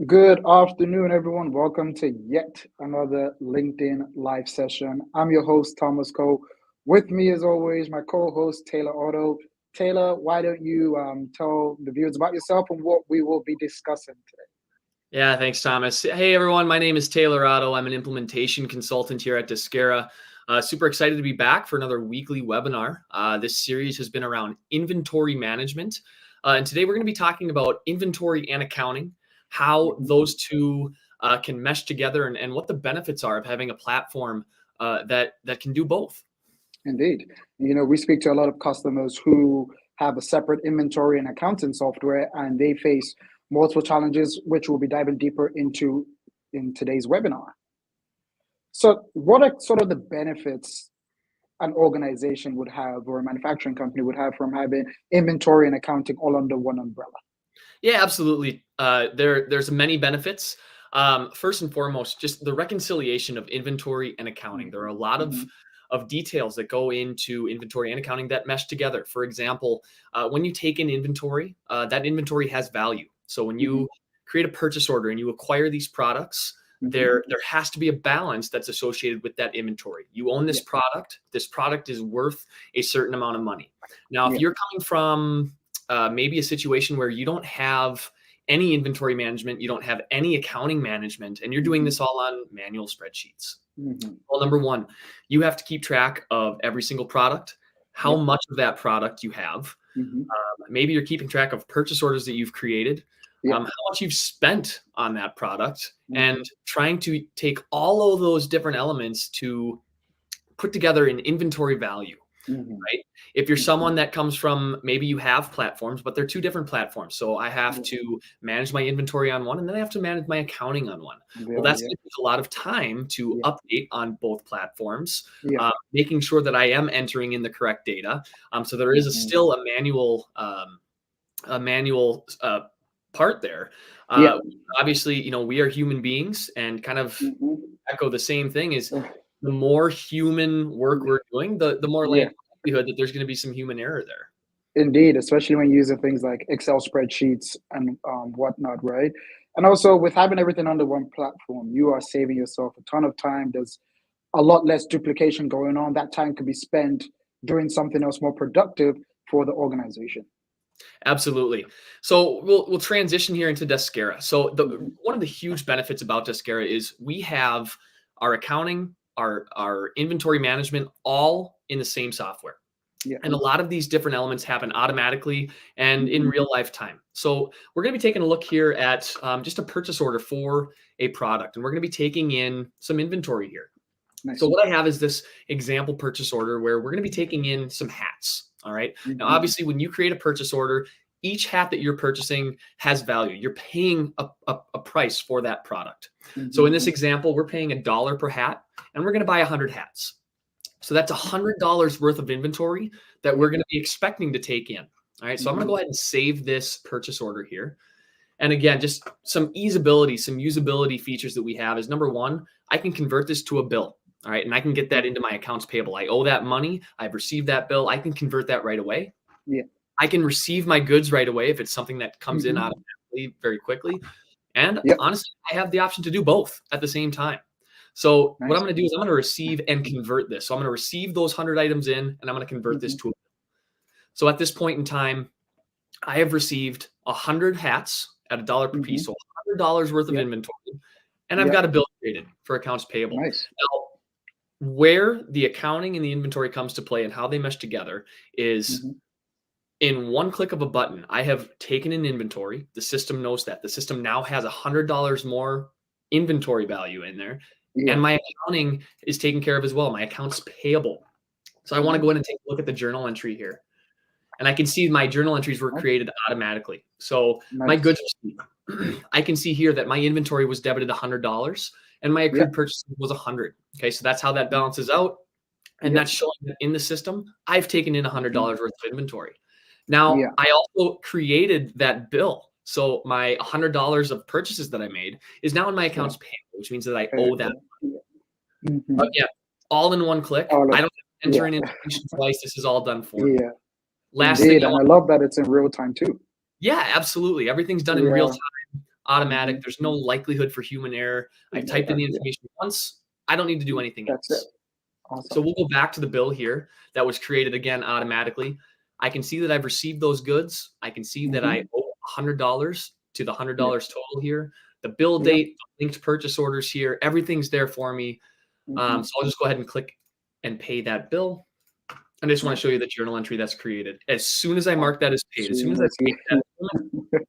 Good afternoon, everyone. Welcome to yet another LinkedIn live session. I'm your host, Thomas Cole. With me, as always, my co-host, Taylor Otto. Taylor, why don't you tell the viewers about yourself and what we will be discussing today? Yeah, thanks, Thomas. Hey, everyone. My name is Taylor Otto. I'm an implementation consultant here at Discara. Super excited to be back for another weekly webinar. This series has been around inventory management. And today we're going to be talking about inventory and accounting, how those two can mesh together and what the benefits are of having a platform that can do both. Indeed. We speak to a lot of customers who have a separate inventory and accounting software, and they face multiple challenges, which we'll be diving deeper into in today's webinar. So what are sort of the benefits an organization would have or a manufacturing company would have from having inventory and accounting all under one umbrella? Yeah, absolutely. There's many benefits. First and foremost, just the reconciliation of inventory and accounting. There are a lot of details that go into inventory and accounting that mesh together. For example, when you take in inventory, that inventory has value. So when you create a purchase order and you acquire these products, there has to be a balance that's associated with that inventory. You own this product. This product is worth a certain amount of money. Now, if you're coming from maybe a situation where you don't have any inventory management, you don't have any accounting management, and you're doing this all on manual spreadsheets. Well, number one, you have to keep track of every single product, how much of that product you have. Maybe you're keeping track of purchase orders that you've created, how much you've spent on that product, and trying to take all of those different elements to put together an inventory value. Right? If you're someone that comes from, maybe you have platforms, but they're two different platforms. So I have to manage my inventory on one, and then I have to manage my accounting on one. Well, that's going to take a lot of time to update on both platforms, making sure that I am entering in the correct data. So there is still a manual part there. Obviously, we are human beings, and kind of echo the same thing is the more human work we're doing, the more likelihood that there's going to be some human error there. Indeed, especially when using things like Excel spreadsheets and whatnot, right? And also with having everything under one platform, you are saving yourself a ton of time. There's a lot less duplication going on. That time could be spent doing something else more productive for the organization. Absolutely. So we'll transition here into Discara. So one of the huge benefits about Discara is we have our accounting, our inventory management, all in the same software. And a lot of these different elements happen automatically and in real life time. So we're going to be taking a look here at just a purchase order for a product, and we're going to be taking in some inventory here. So what I have is this example purchase order where we're going to be taking in some hats. All right. Now, obviously, when you create a purchase order, each hat that you're purchasing has value. You're paying a price for that product. So in this example, we're paying $1 per hat, and we're going to buy 100 hats. So that's $100 worth of inventory that we're going to be expecting to take in. All right. So I'm going to go ahead and save this purchase order here. And again, just some usability features that we have is, number one, I can convert this to a bill. All right. And I can get that into my accounts payable. I owe that money. I've received that bill. I can convert that right away. I can receive my goods right away if it's something that comes in automatically very quickly. And honestly, I have the option to do both at the same time. So what I'm going to do is I'm going to receive and convert this. So I'm going to receive those 100 items in, and I'm going to convert this to a bill. So at this point in time, I have received 100 hats at $1 per piece. So $100 worth of inventory. And I've got a bill created for accounts payable. Now, where the accounting and the inventory comes to play and how they mesh together is in one click of a button. I have taken an inventory. The system knows that. The system now has $100 more inventory value in there. And my accounting is taken care of as well. My accounts payable. So I want to go in and take a look at the journal entry here. And I can see my journal entries were created automatically. So my goods receipt, I can see here that my inventory was debited $100 and my accrued purchase was 100. Okay, so that's how that balances out. And that's showing that in the system, I've taken in $100 worth of inventory. Now, I also created that bill. So my $100 of purchases that I made is now in my accounts payable, which means that I owe that money. But all in one click. I don't have to enter in information twice. This is all done for me. Last thing, and I love that it's in real time too. Yeah, absolutely. Everything's done in real time. automatic. There's no likelihood for human error. I've typed in the information once. I don't need to do anything That's else. it. Awesome. So we'll go back to the bill here that was created again automatically. I can see that I've received those goods. I can see that I owe $100 to the $100 total here. The bill date, the linked purchase orders here, everything's there for me. So I'll just go ahead and click and pay that bill. And I just want to show you the journal entry that's created. As soon as I mark that as paid, as soon as I pay that,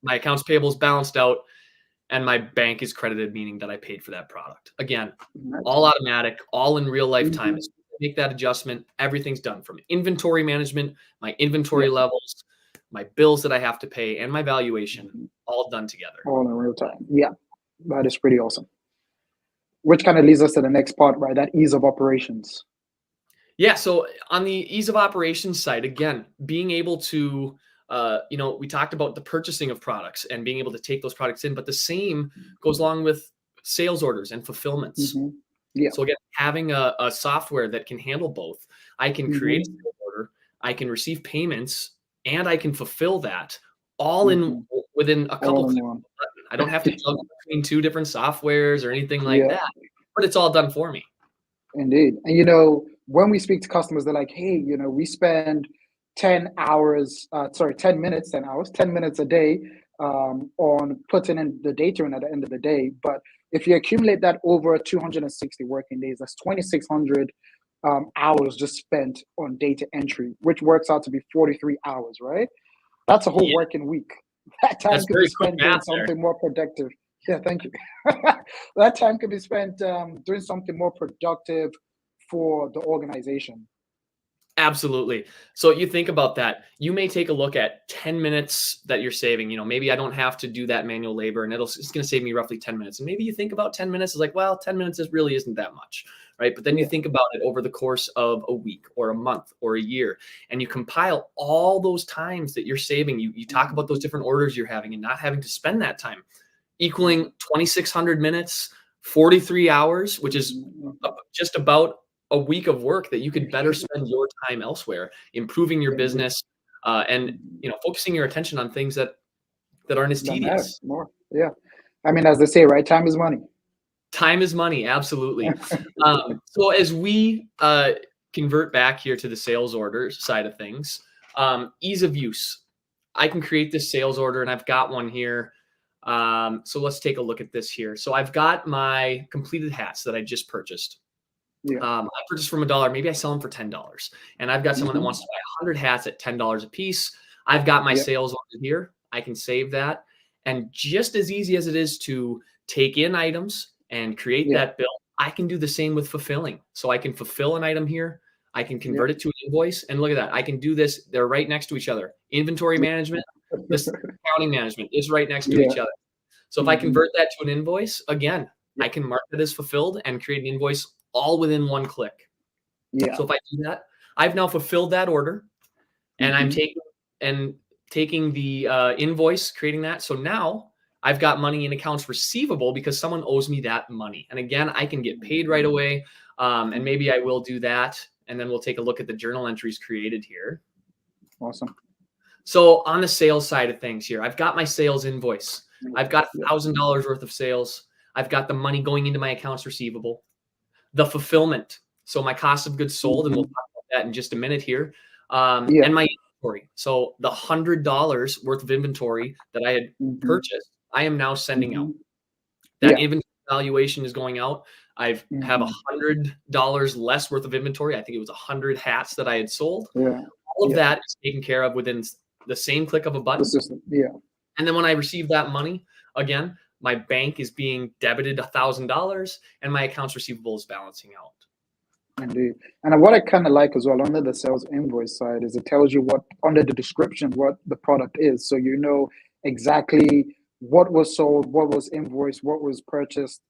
my accounts payable is balanced out and my bank is credited, meaning that I paid for that product. Again, all automatic, all in real life time. As soon as I make that adjustment, everything's done from inventory management, my inventory levels, my bills that I have to pay, and my valuation, all done together. All in real time. Yeah, that is pretty awesome. Which kind of leads us to the next part, right? That ease of operations. Yeah. So on the ease of operations side, again, being able to, we talked about the purchasing of products and being able to take those products in, but the same goes along with sales orders and fulfillments. So again, having a software that can handle both. I can create a sales order, I can receive payments, and I can fulfill that all in within a couple of clicks. I don't have to jump between two different softwares or anything like that, but it's all done for me. Indeed. And when we speak to customers, they're like, hey, we spend 10 minutes a day on putting in the data in at the end of the day. But if you accumulate that over 260 working days, that's 2,600 hours just spent on data entry, which works out to be 43 hours, right? That's a whole working week. That time could be spent doing something more productive. Yeah, thank you. That time could be spent doing something more productive for the organization. Absolutely. So you think about that. You may take a look at 10 minutes that you're saving. Maybe I don't have to do that manual labor and it's going to save me roughly 10 minutes. And maybe you think about 10 minutes is like, well, 10 minutes really isn't that much, right? But then you think about it over the course of a week or a month or a year, and you compile all those times that you're saving. You talk about those different orders you're having and not having to spend that time, equaling 2,600 minutes, 43 hours, which is just about a week of work that you could better spend your time elsewhere, improving your business, and focusing your attention on things that aren't as tedious. More. Yeah. I mean, as they say, right? Time is money. Time is money. Absolutely. So as we convert back here to the sales orders side of things, ease of use. I can create this sales order and I've got one here. So let's take a look at this here. So I've got my completed hats that I just purchased. I purchased from $1. Maybe I sell them for $10, and I've got someone that wants to buy 100 hats at $10 a piece. I've got my sales order here. I can save that, and just as easy as it is to take in items and create that bill, I can do the same with fulfilling. So I can fulfill an item here. I can convert it to an invoice, and look at that. I can do this. They're right next to each other. Inventory management, this accounting management is right next to each other. So if I convert that to an invoice, again, I can mark it as fulfilled and create an invoice all within one click. So if I do that, I've now fulfilled that order, and I'm taking the invoice, creating that. So now I've got money in accounts receivable because someone owes me that money. And again, I can get paid right away. And maybe I will do that. And then we'll take a look at the journal entries created here. Awesome. So on the sales side of things here, I've got my sales invoice. I've got $1,000 worth of sales. I've got the money going into my accounts receivable. The fulfillment, so my cost of goods sold, and we'll talk about that in just a minute here, and my inventory. So the $100 worth of inventory that I had purchased, I am now sending out. That inventory valuation is going out. I have $100 less worth of inventory. I think it was 100 hats that I had sold. All of that is taken care of within the same click of a button. And then when I receive that money, again, my bank is being debited $1,000 and my accounts receivable is balancing out. Indeed. And what I kind of like as well under the sales invoice side is it tells you what under the description, what the product is. So you know exactly what was sold, what was invoiced, what was purchased,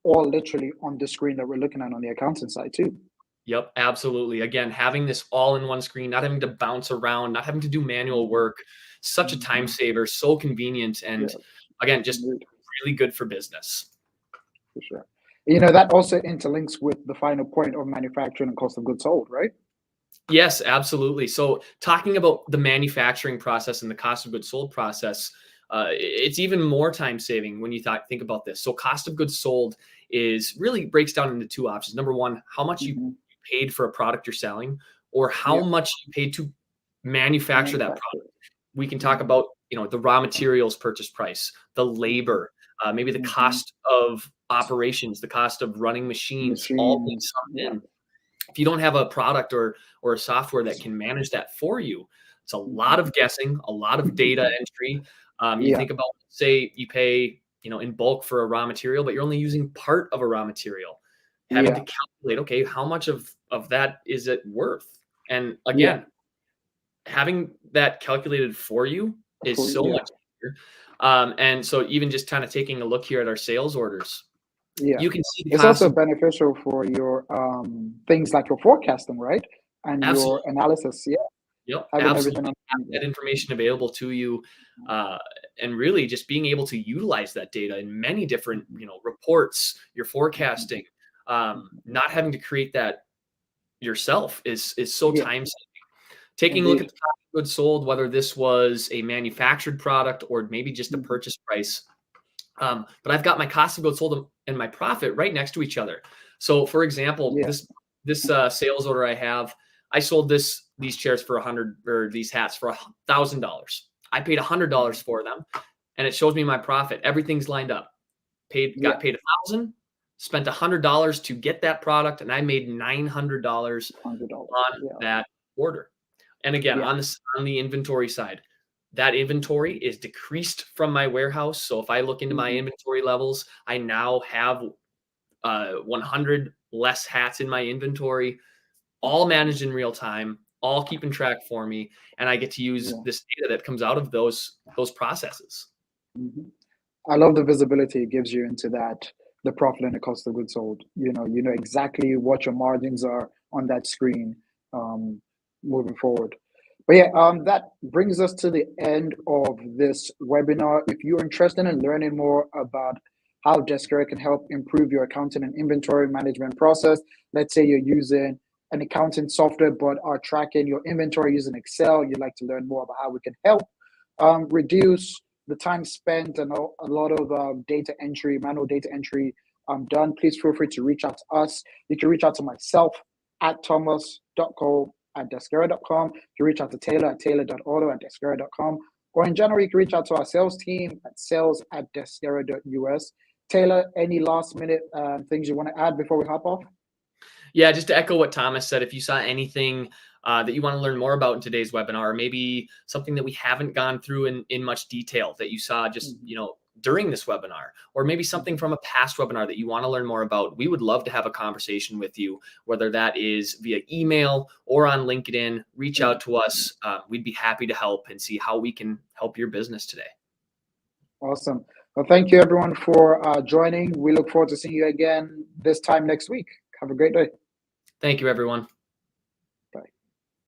all literally on the screen that we're looking at on the accounting side too. Yep, absolutely. Again, having this all in one screen, not having to bounce around, not having to do manual work, such a time saver, so convenient. And again, just really good for business. For sure. That also interlinks with the final point of manufacturing and cost of goods sold, right? Yes, absolutely. So talking about the manufacturing process and the cost of goods sold process, It's even more time saving when you think about this. So cost of goods sold is really breaks down into two options. Number one, how much you paid for a product you're selling, or how much you paid to manufacture that product. We can talk about, the raw materials purchase price, the labor, maybe the cost of operations, the cost of running machines, all things summed in. If you don't have a product or a software that can manage that for you, it's a lot of guessing, a lot of data entry. You think about, say, you pay, in bulk for a raw material, but you're only using part of a raw material. Having to calculate, okay, how much of that is it worth? And again, having that calculated for you is so much easier. And so even just kind of taking a look here at our sales orders, you can see it's also beneficial for your things like your forecasting, right? And your analysis. Yep, absolutely. That information available to you, and really just being able to utilize that data in many different, reports, your forecasting, not having to create that yourself is so time saving. Taking a look at the cost of goods sold, whether this was a manufactured product or maybe just a purchase price. But I've got my cost of goods sold and my profit right next to each other. So for example, this sales order I sold these chairs for $100, or these hats for $1,000. I paid $100 for them, and it shows me my profit. Everything's lined up. Got paid $1,000, spent $100 to get that product, and I made $900 on that order. And again, on the inventory side, that inventory is decreased from my warehouse. So if I look into my inventory levels, I now have 100 less hats in my inventory, all managed in real time, all keeping track for me, and I get to use this data that comes out of those processes. I love the visibility it gives you into that, the profit and the cost of goods sold. You know exactly what your margins are on that screen moving forward. But that brings us to the end of this webinar. If you're interested in learning more about how Deskera can help improve your accounting and inventory management process, let's say you're using an accounting software but are tracking your inventory using Excel, you'd like to learn more about how we can help reduce the time spent and a lot of data entry, manual data entry done, please feel free to reach out to us. You can reach out to myself at thomas.cole@deskera.com. You can reach out to Taylor at taylor.auto@deskera.com. Or in general, you can reach out to our sales team at sales@deskera.us. Taylor, any last minute things you want to add before we hop off? Yeah, just to echo what Thomas said, if you saw anything that you want to learn more about in today's webinar, or maybe something that we haven't gone through in much detail that you saw just, during this webinar, or maybe something from a past webinar that you want to learn more about, we would love to have a conversation with you, whether that is via email or on LinkedIn. Reach out to us. We'd be happy to help and see how we can help your business today. Awesome. Well, thank you everyone for joining. We look forward to seeing you again this time next week. Have a great day. Thank you, everyone.